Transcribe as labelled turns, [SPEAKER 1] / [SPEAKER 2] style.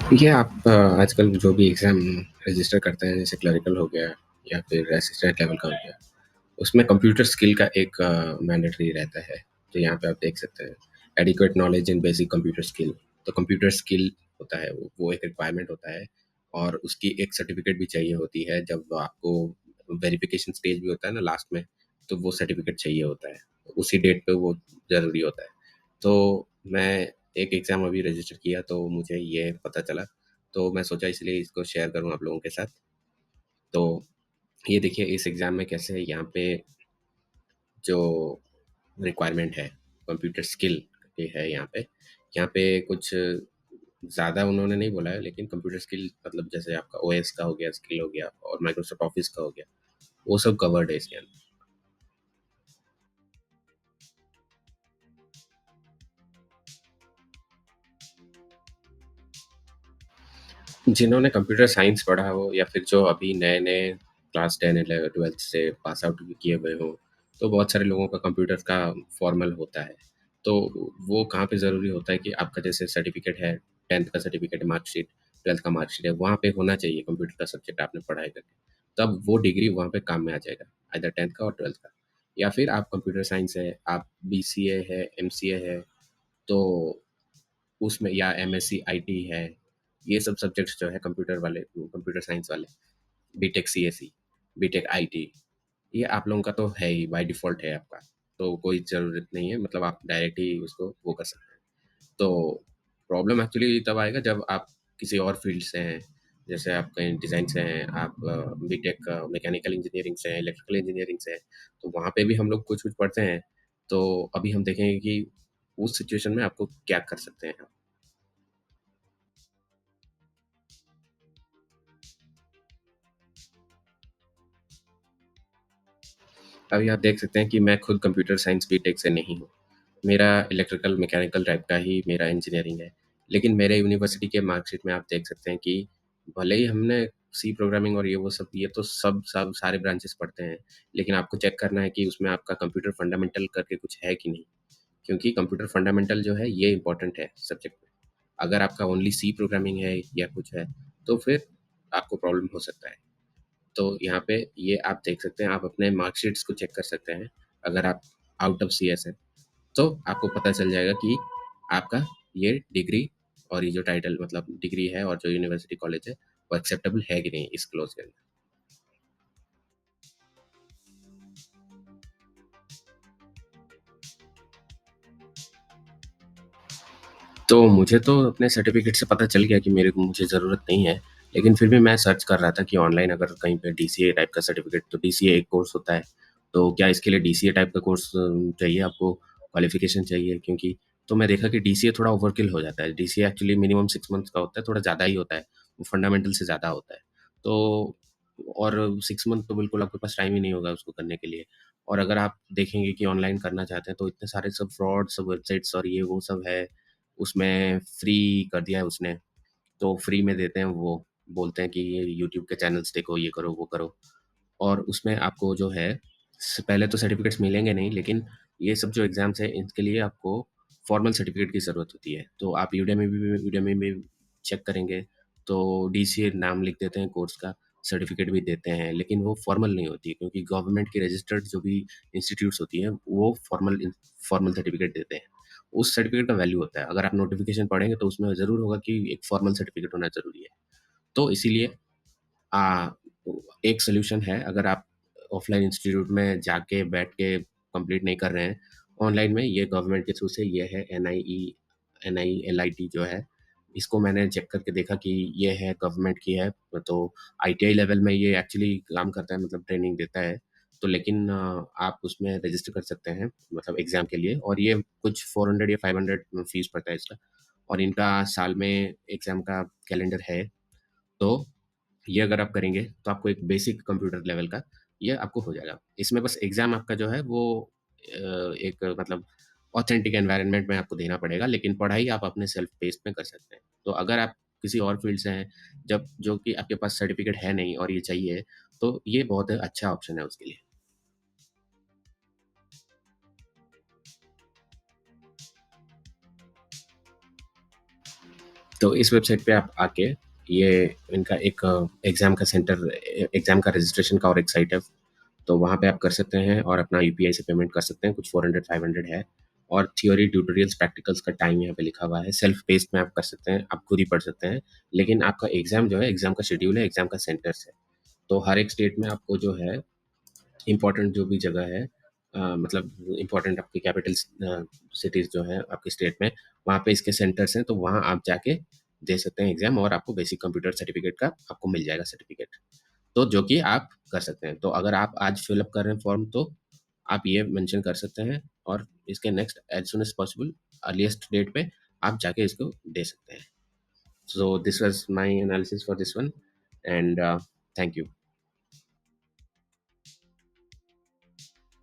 [SPEAKER 1] देखिए आप आजकल जो भी एग्ज़ाम रजिस्टर करते हैं जैसे क्लरिकल हो गया या फिर असिस्टेंट लेवल का हो गया, उसमें कंप्यूटर स्किल का एक मैंडेटरी रहता है। तो यहाँ पे आप देख सकते हैं adequate knowledge in basic computer skill. तो कंप्यूटर स्किल होता है वो एक रिक्वायरमेंट होता है और उसकी एक सर्टिफ़िकेट भी चाहिए होती है जब आपको वेरिफ़िकेशन स्टेज भी होता है ना लास्ट में, तो वो सर्टिफ़िकेट चाहिए होता है। उसी डेट पे वो ज़रूरी होता है। तो मैं एक एग्ज़ाम अभी रजिस्टर किया तो मुझे ये पता चला, तो मैं सोचा इसलिए इसको शेयर करूँ आप लोगों के साथ। तो ये देखिए इस एग्ज़ाम में कैसे यहाँ पे जो रिक्वायरमेंट है, कंप्यूटर स्किल की है यहाँ पे। यहाँ पे कुछ ज़्यादा उन्होंने नहीं बोला है लेकिन कंप्यूटर स्किल मतलब जैसे आपका ओएस का हो गया, स्किल हो गया और माइक्रोसॉफ्ट ऑफ़िस का हो गया, वो सब कवर्ड है इसके अंदर। जिन्होंने कंप्यूटर साइंस पढ़ा हो या फिर जो अभी नए-नए क्लास 10, 11, 12 से पास आउट भी किए हुए हों, तो बहुत सारे लोगों का कंप्यूटर का फॉर्मल होता है। तो वो कहाँ पे ज़रूरी होता है कि आपका जैसे सर्टिफ़िकेट है, 10th का सर्टिफ़िकेट है, मार्कशीट, 12th का मार्कशीट है, वहाँ पे होना चाहिए कंप्यूटर का सब्जेक्ट आपने पढ़ाई करके। तब वो डिग्री वहाँ पे काम में आ जाएगा, आइदर 10th का और 12th का। या फिर आप कंप्यूटर साइंस है, आप बीसीए है, एमसीए है, तो उसमें या एमएससी आईटी है, ये सब सब्जेक्ट्स जो है कंप्यूटर वाले कंप्यूटर साइंस वाले, बीटेक सीएसई, बीटेक आईटी, ये आप लोगों का तो है ही बाय डिफ़ॉल्ट है आपका, तो कोई ज़रूरत नहीं है मतलब आप डायरेक्ट ही उसको वो कर सकते हैं। तो प्रॉब्लम एक्चुअली तब आएगा जब आप किसी और फ़ील्ड से हैं, जैसे आप कहीं डिज़ाइन से हैं, आप बीटेक मैकेनिकल इंजीनियरिंग से हैं, इलेक्ट्रिकल इंजीनियरिंग से हैं, तो वहाँ पे भी हम लोग कुछ-कुछ पढ़ते हैं। तो अभी हम देखेंगे कि उस सिचुएशन में आपको क्या कर सकते हैं आप। अभी आप देख सकते हैं कि मैं खुद कंप्यूटर साइंस बीटेक से नहीं हूँ। मेरा इलेक्ट्रिकल मैकेनिकल टाइप का ही मेरा इंजीनियरिंग है। लेकिन मेरे यूनिवर्सिटी के मार्कशीट में आप देख सकते हैं कि भले ही हमने सी प्रोग्रामिंग और ये तो सब सारे ब्रांचेस पढ़ते हैं। लेकिन आपको चेक करना है कि उसमें आपका कंप्यूटर फंडामेंटल करके कुछ है कि नहीं? क्योंकि कंप्यूटर फंडामेंटल जो है ये इम्पोर्टेंट है सब्जेक्ट में। अगर आपका ओनली सी प्रोग्रामिंग है या कुछ है, तो फिर आपको प्रॉब्लम हो सकता है। तो यहाँ पे ये आप देख सकते हैं, आप अपने मार्कशीट्स को चेक कर सकते हैं। अगर आप आउट ऑफ सीएस हैं, तो आपको पता चल जाएगा कि आपका ये डिग्री और ये जो टाइटल मतलब डिग्री है और जो यूनिवर्सिटी कॉलेज है, वो एक्सेप्टेबल है कि नहीं इस क्लोज़ के अंदर। तो मुझे तो अपने सर्टिफ़िकेट से पता चल गया कि मेरे को मुझे ज़रूरत नहीं है, लेकिन फिर भी मैं सर्च कर रहा था कि ऑनलाइन अगर कहीं पे डीसीए टाइप का सर्टिफ़िकेट तो डीसीए एक कोर्स होता है, तो क्या इसके लिए डीसीए टाइप का कोर्स चाहिए आपको, क्वालिफ़िकेशन चाहिए? क्योंकि तो मैं देखा कि डीसीए थोड़ा ओवरकिल हो जाता है, डीसीए एक्चुअली मिनिमम 6 मंथ्स का होता है, थोड़ा ज़्यादा ही होता है, वो फंडामेंटल से ज़्यादा होता है। तो और 6 मंथ तो बिल्कुल आपके पास टाइम ही नहीं होगा उसको करने के लिए और अगर आप देखेंगे कि ऑनलाइन करना चाहते हैं, तो इतने सारे सब फ्रॉड, सब वेबसाइट्स और ये वो सब है, उसमें फ्री कर दिया है उसने, तो फ्री में देते हैं वो, बोलते हैं कि ये यूट्यूब के चैनल्स देखो, ये करो, वो करो और उसमें आपको जो है पहले तो सर्टिफ़िकेट्स मिलेंगे नहीं, लेकिन ये सब जो एग्ज़ाम्स हैं, इनके लिए आपको फॉर्मल सर्टिफ़िकेट की ज़रूरत होती है। तो आप यूडेमी में चेक करेंगे, तो डीसीए नाम लिख देते हैं कोर्स का, सर्टिफ़िकेट भी देते हैं, लेकिन वो फॉर्मल नहीं होती है क्योंकि गवर्नमेंट की रजिस्टर्ड जो भी इंस्टीट्यूट्स होती हैं, वो फॉर्मल सर्टिफ़िकेट देते हैं। उस सर्टिफ़िकेट का वैल्यू होता है। अगर आप नोटिफ़िकेशन पढ़ेंगे, तो उसमें ज़रूर होगा कि एक फॉर्मल सर्टिफ़िकेट होना ज़रूरी है। तो इसीलिए अ, एक सॉल्यूशन है अगर आप ऑफ़लाइन इंस्टीट्यूट में जाके बैठ के कंप्लीट नहीं कर रहे हैं, ऑनलाइन में ये गवर्नमेंट के थ्रू से ये है एनआईएलआईटी जो है, इसको मैंने चेक करके देखा कि ये है गवर्नमेंट की है, तो आईटीआई लेवल में ये एक्चुअली काम करता है मतलब ट्रेनिंग देता है। तो लेकिन आप उसमें रजिस्टर कर सकते हैं मतलब एग्ज़ाम के लिए और ये कुछ 400 या 500 फीस पड़ता है इसका और इनका साल में एग्ज़ाम का कैलेंडर है। तो ये अगर आप करेंगे, तो आपको एक बेसिक कंप्यूटर लेवल का ये आपको हो जाएगा। इसमें बस एग्ज़ाम आपका जो है वो एक मतलब ऑथेंटिक एनवायरनमेंट में आपको देना पड़ेगा, लेकिन पढ़ाई आप अपने सेल्फ पेस में कर सकते हैं। तो अगर आप किसी और फ़ील्ड से हैं, जब जो कि आपके पास सर्टिफ़िकेट है नहीं और ये चाहिए, तो ये बहुत अच्छा ऑप्शन है उसके लिए। तो इस वेबसाइट पे आप आके ये इनका एक एग्ज़ाम का रजिस्ट्रेशन का और एक साइट है, तो वहाँ पे आप कर सकते हैं और अपना यूपीआई से पेमेंट कर सकते हैं, कुछ 400 500 है। और थ्योरी, ट्यूटोरियल्स, प्रैक्टिकल्स का टाइम यहाँ पे लिखा हुआ है। सेल्फ पेस्ड में आप कर सकते हैं, आप खुद ही पढ़ सकते हैं। लेकिन आपका एग्ज़ाम जो है, एग्ज़ाम का शेड्यूल है, एग्ज़ाम का सेंटर्स है। तो हर एक स्टेट में आपको जो है इम्पोर्टेंट जो भी जगह है, मतलब इम्पोर्टेंट आपकी कैपिटल्स सिटीज़ जो हैं आपके स्टेट में, वहाँ पे इसके सेंटर्स हैं, तो वहाँ आप जाके दे सकते हैं एग्ज़ाम और आपको बेसिक कंप्यूटर सर्टिफ़िकेट का आपको मिल जाएगा सर्टिफ़िकेट। तो जो कि आप कर सकते हैं। तो अगर आप आज फ़िल अप कर रहे हैं फॉर्म, तो आप ये मेंशन कर सकते हैं और इसके next as soon as possible earliest date पे आप जाके इसको दे सकते हैं। So this was my analysis for this one, and thank you.